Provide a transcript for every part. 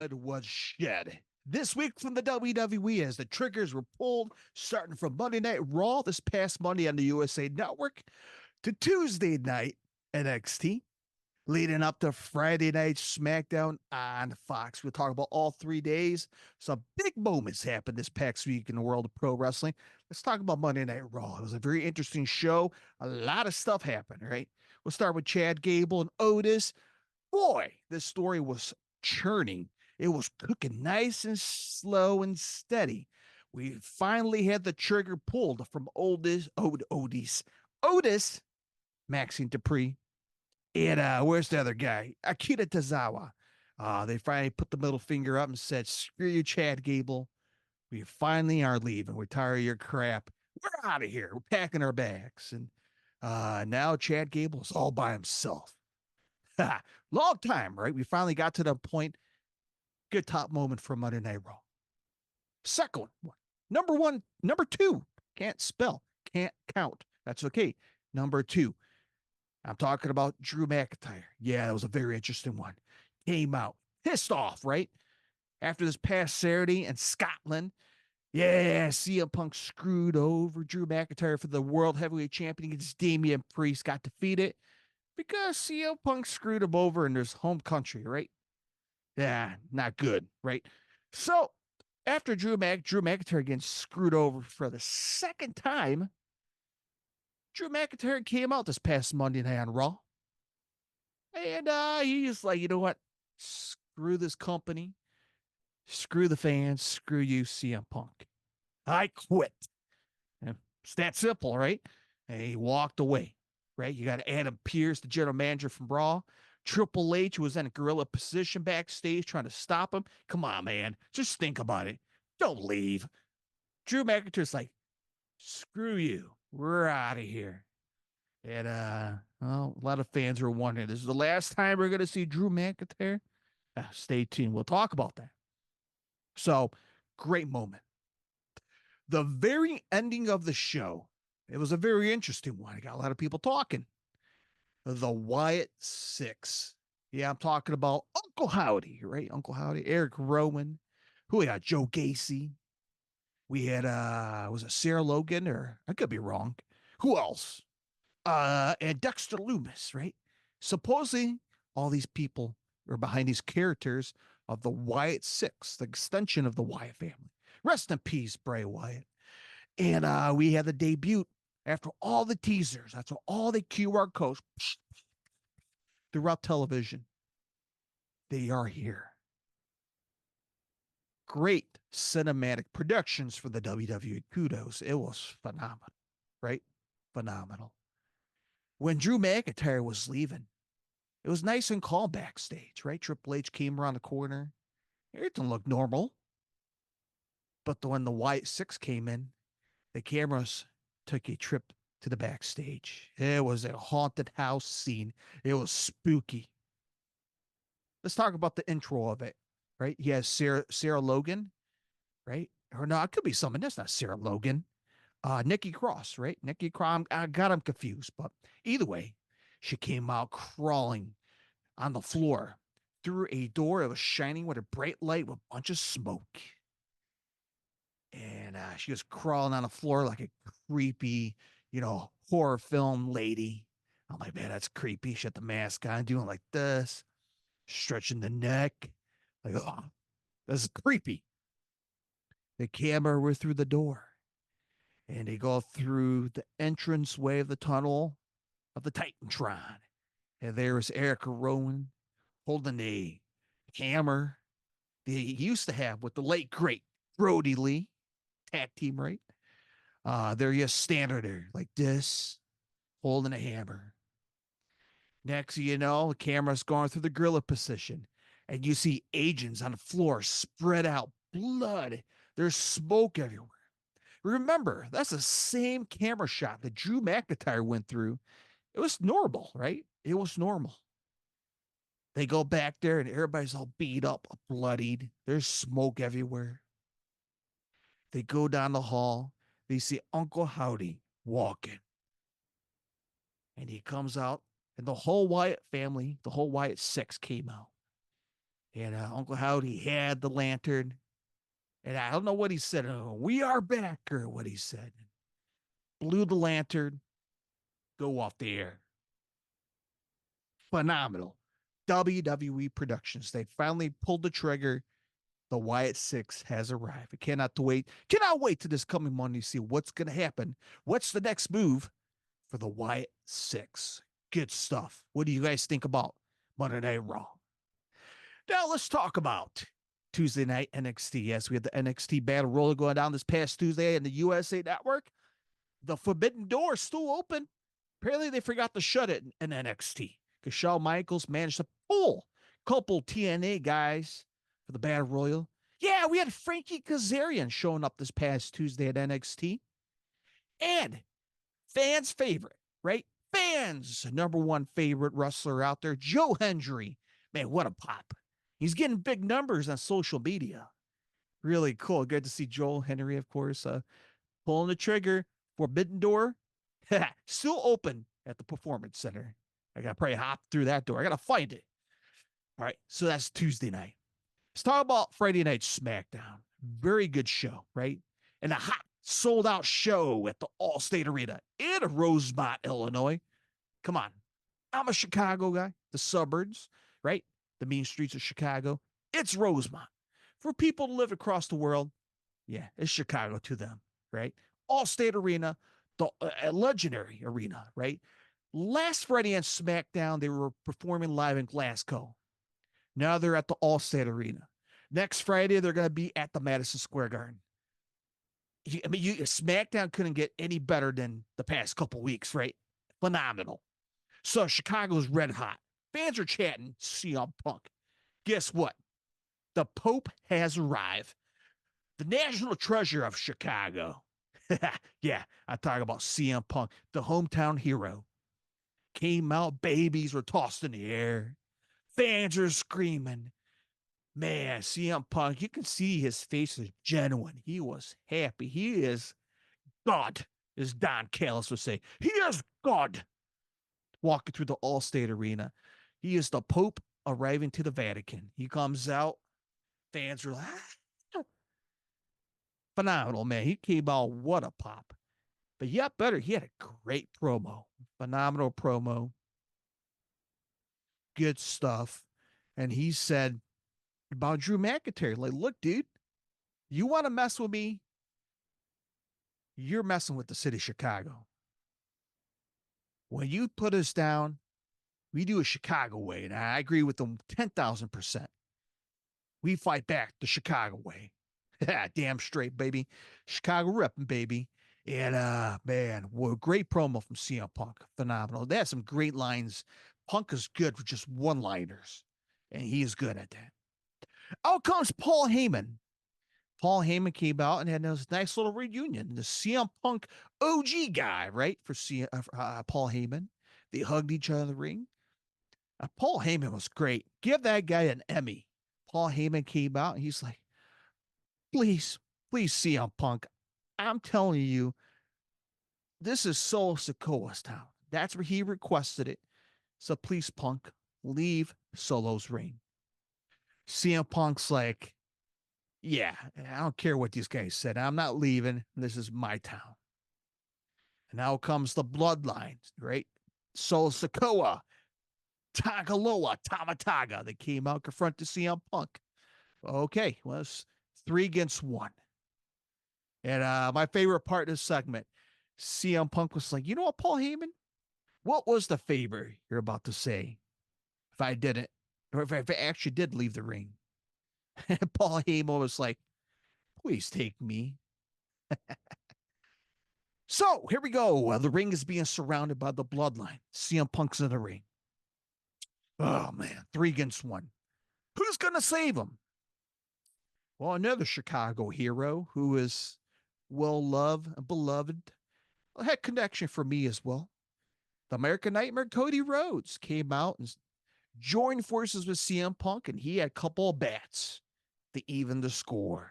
blood was shed. This week from the WWE as the triggers were pulled, starting from Monday Night Raw this past Monday on the USA Network to Tuesday night NXT, leading up to Friday night SmackDown on Fox. We'll talk about all 3 days. Some big moments happened this past week in the world of pro wrestling. Let's talk about Monday Night Raw. It was a very interesting show. A lot of stuff happened, right? We'll start with Chad Gable and Otis. Boy, this story was churning. It was cooking nice and slow and steady. We finally had the trigger pulled from Otis, Maxine Dupree, and where's the other guy? Akita Tozawa. They finally put the middle finger up and said, screw you, Chad Gable. We finally are leaving. We're tired of your crap. We're out of here. We're packing our bags. And now Chad Gable is all by himself. Long time, right? We finally got to the point. Good top moment for Monday Night Raw. Second one. Number two. Can't spell. Can't count. That's okay. Number two. I'm talking about Drew McIntyre. Yeah, that was a very interesting one. Came out pissed off, right? After this past Saturday in Scotland. Yeah, CM Punk screwed over Drew McIntyre for the World Heavyweight Champion against Damian Priest. Got defeated because CM Punk screwed him over in his home country, right? Yeah, not good, right? So after Drew McIntyre getting screwed over for the second time, Drew McIntyre came out this past Monday night on Raw. And he's like, you know what? Screw this company. Screw the fans. Screw you, CM Punk. I quit. And it's that simple, right? And he walked away, right? You got Adam Pearce, the general manager from Raw. Triple H was in a gorilla position backstage trying to stop him. Come on, man. Just think about it. Don't leave. Drew McIntyre's like, screw you. We're out of here. And well, a lot of fans are wondering, this is the last time we're going to see Drew McIntyre? Stay tuned. We'll talk about that. So, great moment. The very ending of the show, it was a very interesting one. I got a lot of people talking. The Wyatt Six. Yeah, I'm talking about Uncle Howdy, right? Uncle Howdy, Eric Rowan. Who we got? Joe Gacy. We had was it Sarah Logan, or I could be wrong. Who else? And Dexter Loomis, right? Supposedly all these people are behind these characters of the Wyatt Six, the extension of the Wyatt family. Rest in peace, Bray Wyatt. And we had the debut after all the teasers, that's all the QR codes throughout television. They are here. Great cinematic productions for the WWE. Kudos. It was phenomenal, right? Phenomenal. When Drew McIntyre was leaving, it was nice and calm backstage, right? Triple H came around the corner. Everything looked normal. But when the Wyatt Six came in, the cameras took a trip to the backstage. It was a haunted house scene. It was spooky. Let's talk about the intro of it, right? He has Sarah Logan, right? Or no, it could be someone. That's not Sarah Logan. Nikki Cross, right? Nikki Cross. I got him confused, but either way, she came out crawling on the floor through a door that was shining with a bright light with a bunch of smoke. And she was crawling on the floor like a creepy, horror film lady. I'm like, man, that's creepy. She had the mask on, doing like this, stretching the neck. Like, oh, this is creepy. The camera were through the door. And they go through the entrance way of the tunnel of the Titantron. And there's Erica Rowan holding a hammer they used to have with the late, great Brody Lee. Tag team, right? They're just standing there like this, holding a hammer. Next, you know, the camera's going through the gorilla position, and you see agents on the floor spread out, blood. There's smoke everywhere. Remember, that's the same camera shot that Drew McIntyre went through. It was normal, right? It was normal. They go back there, and everybody's all beat up, bloodied. There's smoke everywhere. They go down the hall. They see Uncle Howdy walking. And he comes out, and the whole Wyatt family, the whole Wyatt Six came out. And Uncle Howdy had the lantern. And I don't know what he said. We are back, or what he said. Blew the lantern, go off the air. Phenomenal. WWE Productions. They finally pulled the trigger. The Wyatt Six has arrived. I cannot wait to this coming Monday to see what's going to happen. What's the next move for the Wyatt Six? Good stuff. What do you guys think about Monday Night Raw? Now let's talk about Tuesday night NXT. Yes, we had the NXT Battle Royal going down this past Tuesday in the USA Network. The Forbidden Door is still open. Apparently, they forgot to shut it in NXT because Shawn Michaels managed to pull a couple TNA guys for the Battle Royal. Yeah, we had Frankie Kazarian showing up this past Tuesday at NXT. And fans' favorite, right? Fans' number one favorite wrestler out there, Joe Hendry. Man, what a pop. He's getting big numbers on social media. Really cool. Good to see Joel Henry, of course, pulling the trigger. Forbidden Door, still open at the Performance Center. I got to probably hop through that door. I got to find it. All right, so that's Tuesday night. Let's talk about Friday Night Smackdown. Very good show, right? And a hot, sold-out show at the Allstate Arena in Rosemont, Illinois. Come on. I'm a Chicago guy, the suburbs, right? The mean streets of Chicago. It's Rosemont. For people to live across the world, yeah, it's Chicago to them, right? Allstate Arena, the legendary arena, right? Last Friday on SmackDown, they were performing live in Glasgow. Now they're at the Allstate Arena. Next Friday, they're going to be at the Madison Square Garden. SmackDown couldn't get any better than the past couple weeks, right? Phenomenal. So Chicago's red hot. Fans are chatting CM Punk. Guess what? The Pope has arrived. The national treasure of Chicago. Yeah, I'm talking about CM Punk, the hometown hero. Came out, babies were tossed in the air. Fans are screaming. Man, CM Punk, you can see his face is genuine. He was happy. He is God, as Don Callis would say. He is God. Walking through the Allstate Arena. He is the Pope arriving to the Vatican. He comes out. Fans are like, phenomenal, man. He came out, what a pop. But yet better, he had a great promo. Phenomenal promo. Good stuff. And he said about Drew McIntyre, like, look, dude, you want to mess with me? You're messing with the city of Chicago. When you put us down, we do a Chicago way. And I agree with them 10,000%. We fight back the Chicago way. Damn straight, baby. Chicago repping, baby. And man, what a great promo from CM Punk. Phenomenal. They had some great lines. Punk is good for just one-liners, and he is good at that. Out comes Paul Heyman. Paul Heyman came out and had this nice little reunion. The CM Punk OG guy, right? For Paul Heyman. They hugged each other in the ring. Paul Heyman was great. Give that guy an Emmy. Paul Heyman came out and he's like, please, CM Punk. I'm telling you, this is Solo Sikoa's town. That's where he requested it. So please, Punk, leave Solo's ring. CM Punk's like, yeah, I don't care what these guys said. I'm not leaving. This is my town. And now comes the bloodline, right? Solo Sikoa, Tagaloa, Tamataga. They came out, confronted CM Punk. Okay, well, it's 3 against 1. And my favorite part of this segment, CM Punk was like, you know what, Paul Heyman? What was the favor you're about to say if I didn't, or if I actually did leave the ring? And Paul Heyman was like, please take me. So here we go. The ring is being surrounded by the bloodline. CM Punk's in the ring. Oh, man, 3 against 1. Who's going to save him? Well, another Chicago hero who is well loved and beloved. Had connection for me as well. The American Nightmare, Cody Rhodes, came out and joined forces with CM Punk, and he had a couple of bats to even the score.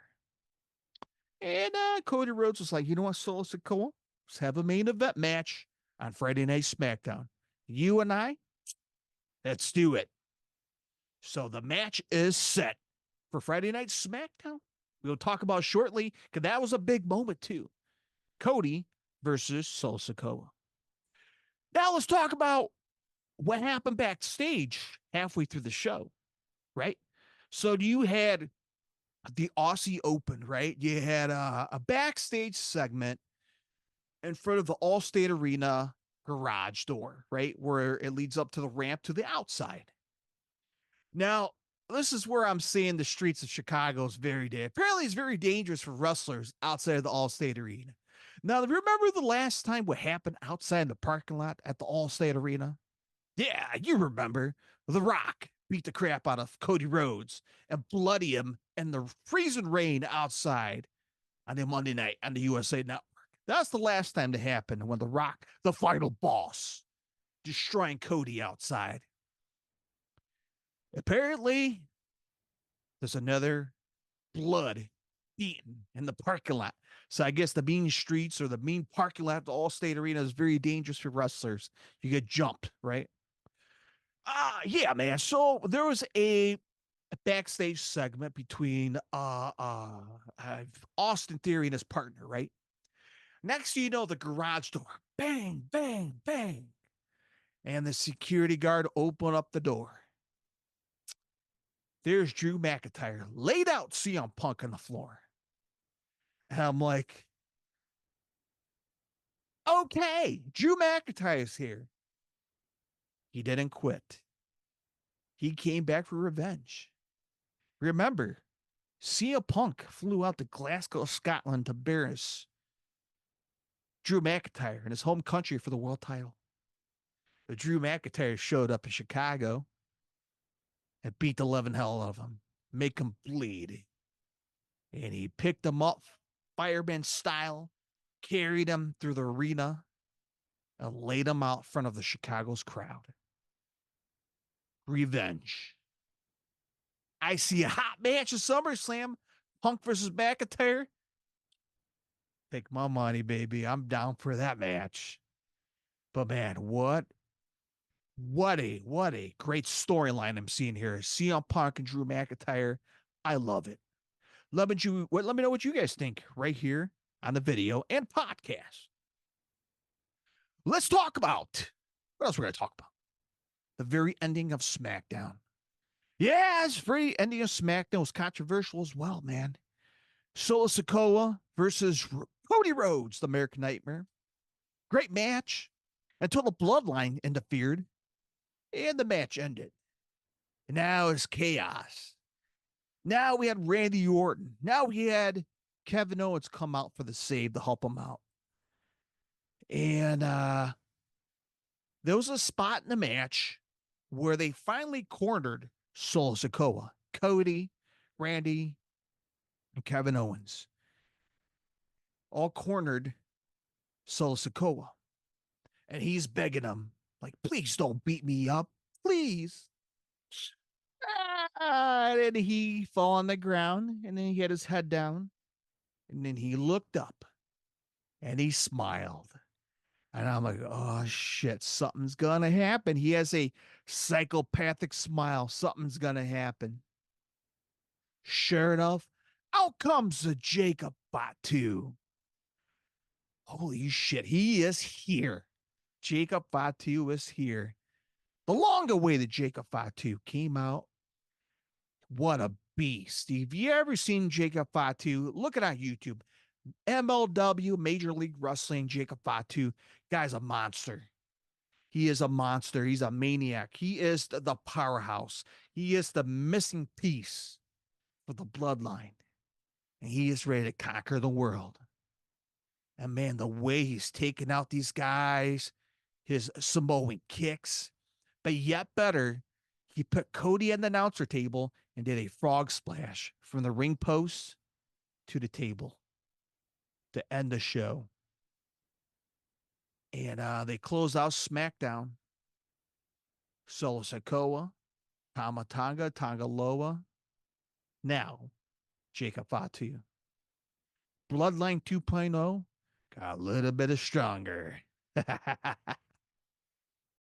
And Cody Rhodes was like, you know what, Solo Sikoa? Let's have a main event match on Friday Night SmackDown. You and I, let's do it. So the match is set for Friday Night SmackDown. We'll talk about shortly because that was a big moment too. Cody versus Solo Sikoa. Now let's talk about what happened backstage halfway through the show, right? So you had the Aussie Open, right? You had a backstage segment in front of the Allstate Arena garage door, right? Where it leads up to the ramp to the outside. Now, this is where I'm seeing the streets of Chicago is apparently it's very dangerous for wrestlers outside of the Allstate Arena. Now, remember the last time what happened outside the parking lot at the Allstate Arena? Yeah, you remember. The Rock beat the crap out of Cody Rhodes and bloody him in the freezing rain outside on the Monday night on the USA Network. That's the last time that happened when The Rock, the final boss, destroying Cody outside. Apparently, there's another blood beaten in the parking lot. So I guess the mean streets or the mean parking lot of the Allstate Arena is very dangerous for wrestlers. You get jumped, right? Yeah, man. So there was a backstage segment between Austin Theory and his partner, right? Next thing you know, the garage door, bang, bang, bang. And the security guard opened up the door. There's Drew McIntyre laid out CM Punk on the floor. And I'm like, okay, Drew McIntyre's here. He didn't quit. He came back for revenge. Remember, CM Punk flew out to Glasgow, Scotland to embarrass Drew McIntyre in his home country for the world title. But Drew McIntyre showed up in Chicago and beat the living hell out of him, make him bleed. And he picked him up, fireman style, carried him through the arena, and laid him out in front of the Chicago's crowd. Revenge. I see a hot match of SummerSlam, Punk versus McIntyre. Take my money, baby. I'm down for that match. But man, what a great storyline I'm seeing here. CM Punk and Drew McIntyre. I love it. Let me know what you guys think right here on the video and podcast. Let's talk about what else we're going to talk about. The very ending of SmackDown. Yeah, it's very ending of SmackDown was controversial as well, man. Solo Sikoa versus Cody Rhodes, the American Nightmare. Great match until the Bloodline interfered and the match ended. And now it's chaos. Now we had Randy Orton. Now we had Kevin Owens come out for the save to help him out. And there was a spot in the match where they finally cornered Solo Sikoa, Cody, Randy, and Kevin Owens. All cornered Solo Sikoa. And he's begging them, like, please don't beat me up. Please. And then he fell on the ground and then he had his head down and then he looked up and he smiled. And I'm like, oh shit, something's gonna happen. He has a psychopathic smile. Something's gonna happen. Sure enough, out comes the Jacob Fatu. Holy shit, he is here. Jacob Fatu is here. The long awaited Jacob Fatu came out. What a beast. If you ever seen Jacob Fatu, look it on YouTube. MLW, Major League Wrestling, Jacob Fatu. Guy's a monster. He is a monster. He's a maniac. He is the powerhouse. He is the missing piece for the bloodline. And he is ready to conquer the world. And man, the way he's taking out these guys, his Samoan kicks, but yet better, he put Cody on the announcer table and did a frog splash from the ring post to the table to end the show. And they close out SmackDown. Solo Sikoa, Tama Tonga, Tonga Loa. Now, Jacob Fatu. Bloodline 2.0 got a little bit of stronger.